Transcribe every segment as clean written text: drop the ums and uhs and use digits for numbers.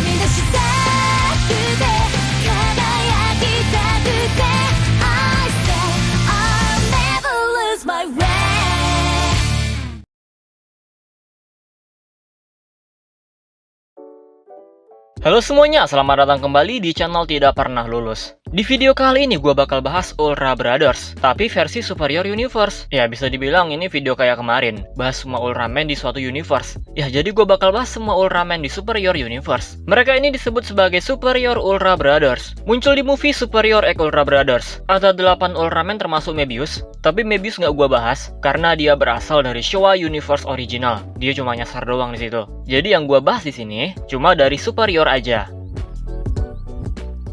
み出したくて輝きたくて I say I'll never lose my way. Halo semuanya, selamat datang kembali di channel Tidak Pernah Lulus. Di video kali ini gue bakal bahas Ultra Brothers, tapi versi Superior Universe. Ya bisa dibilang ini video kayak kemarin, bahas semua Ultraman di suatu universe. Ya jadi gue bakal bahas semua Ultraman di Superior Universe. Mereka ini disebut sebagai Superior Ultra Brothers. Muncul di movie Superior X Ultra Brothers. Ada 8 Ultraman termasuk Mebius, tapi Mebius nggak gue bahas karena dia berasal dari Showa Universe original. Dia cuma nyasar doang di situ. Jadi yang gue bahas di sini cuma dari Superior aja.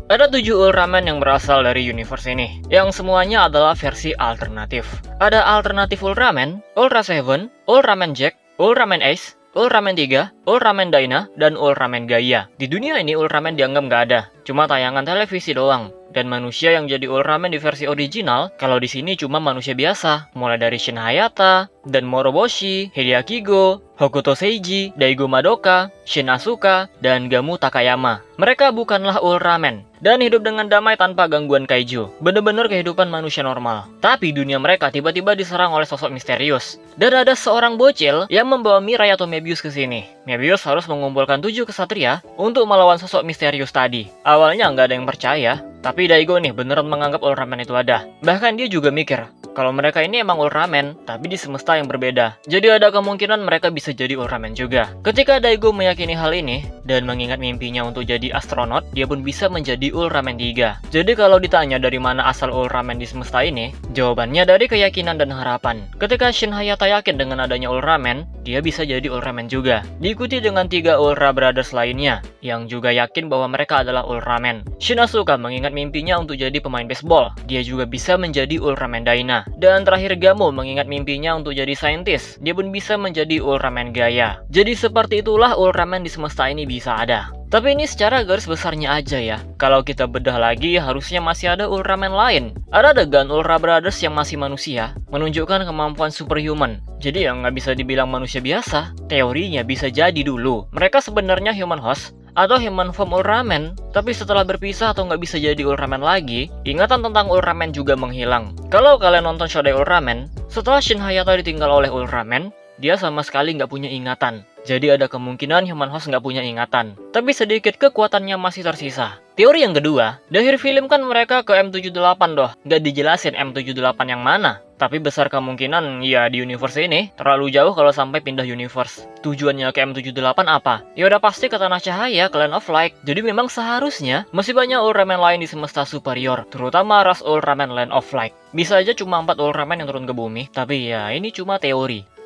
Ada 7 Ultraman yang berasal dari universe ini, yang semuanya adalah versi alternatif. Ada alternatif Ultraman, Ultra Seven, Ultraman Jack, Ultraman Ace, Ultraman 3, Ultraman Dyna, dan Ultraman Gaia. Di dunia ini Ultraman dianggap nggak ada, cuma tayangan televisi doang. Dan manusia yang jadi Ultraman di versi original, kalau di sini cuma manusia biasa, mulai dari Shin Hayata, dan Moroboshi, Hideaki Go, Hokuto Seiji, Daigo Madoka, Shin Asuka, dan Gamu Takayama. Mereka bukanlah Ultraman, dan hidup dengan damai tanpa gangguan kaiju. Bener-bener kehidupan manusia normal. Tapi dunia mereka tiba-tiba diserang oleh sosok misterius. Dan ada seorang bocil yang membawa Mirai atau Mebius ke sini. Mebius harus mengumpulkan 7 kesatria untuk melawan sosok misterius tadi. Awalnya nggak ada yang percaya, tapi Daigo nih beneran menganggap Ultraman itu ada. Bahkan dia juga mikir, kalau mereka ini emang Ultraman, tapi di semesta yang berbeda. Jadi ada kemungkinan mereka bisa jadi Ultraman juga. Ketika Daigo meyakini hal ini, dan mengingat mimpinya untuk jadi astronot, dia pun bisa menjadi Ultraman 3. Jadi kalau ditanya dari mana asal Ultraman di semesta ini, jawabannya dari keyakinan dan harapan. Ketika Shin Hayata yakin dengan adanya Ultraman, dia bisa jadi Ultraman juga. Diikuti dengan 3 Ultra Brothers lainnya, yang juga yakin bahwa mereka adalah Ultraman. Shin Asuka mengingat mimpinya untuk jadi pemain baseball. Dia juga bisa menjadi Ultraman Dyna. Dan terakhir Gamu mengingat mimpinya untuk jadi saintis. Dia pun bisa menjadi Ultraman Gaia. Jadi seperti itulah Ultraman di semesta ini bisa ada. Tapi ini secara garis besarnya aja ya. Kalau kita bedah lagi, harusnya masih ada Ultraman lain. Ada adegan Ultra Brothers yang masih manusia, menunjukkan kemampuan superhuman. Jadi yang nggak bisa dibilang manusia biasa. Teorinya bisa jadi dulu mereka sebenarnya human host atau human form Ultraman, tapi setelah berpisah atau nggak bisa jadi Ultraman lagi, ingatan tentang Ultraman juga menghilang. Kalau kalian nonton Shodai Ultraman, setelah Shin Hayata ditinggal oleh Ultraman, dia sama sekali nggak punya ingatan. Jadi ada kemungkinan human host nggak punya ingatan, tapi sedikit kekuatannya masih tersisa. Teori yang kedua, di akhir film kan mereka ke M78 doh, nggak dijelasin M78 yang mana. Tapi besar kemungkinan ya di universe ini terlalu jauh kalau sampai pindah universe. Tujuannya ke M78 apa? Ya udah pasti ke Tanah Cahaya, ke Land of Light. Jadi memang seharusnya masih banyak Ultraman lain di semesta superior, terutama ras Ultraman Land of Light. Bisa aja cuma 4 Ultraman yang turun ke bumi, tapi ya ini cuma teori.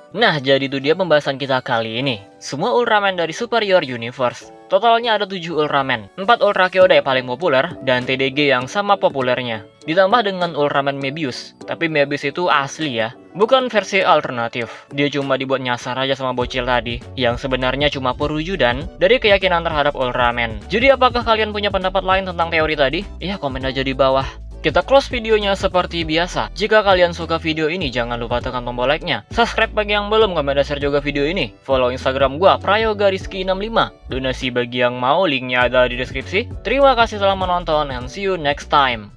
Nah, jadi itu dia pembahasan kita kali ini. Semua Ultraman dari Superior Universe. Totalnya ada 7 Ultraman, 4 Ultra Kyodai paling populer, dan TDG yang sama populernya. Ditambah dengan Ultraman Mebius. Tapi Mebius itu asli ya, bukan versi alternatif. Dia cuma dibuat nyasar aja sama bocil tadi, yang sebenarnya cuma perwujudan dari keyakinan terhadap Ultraman. Jadi apakah kalian punya pendapat lain tentang teori tadi? Ya komen aja di bawah. Kita close videonya seperti biasa. Jika kalian suka video ini, jangan lupa tekan tombol like-nya. Subscribe bagi yang belum, komen dan share juga video ini. Follow Instagram gua, Prayoga_Rizky65. Donasi bagi yang mau, linknya ada di deskripsi. Terima kasih telah menonton, and see you next time.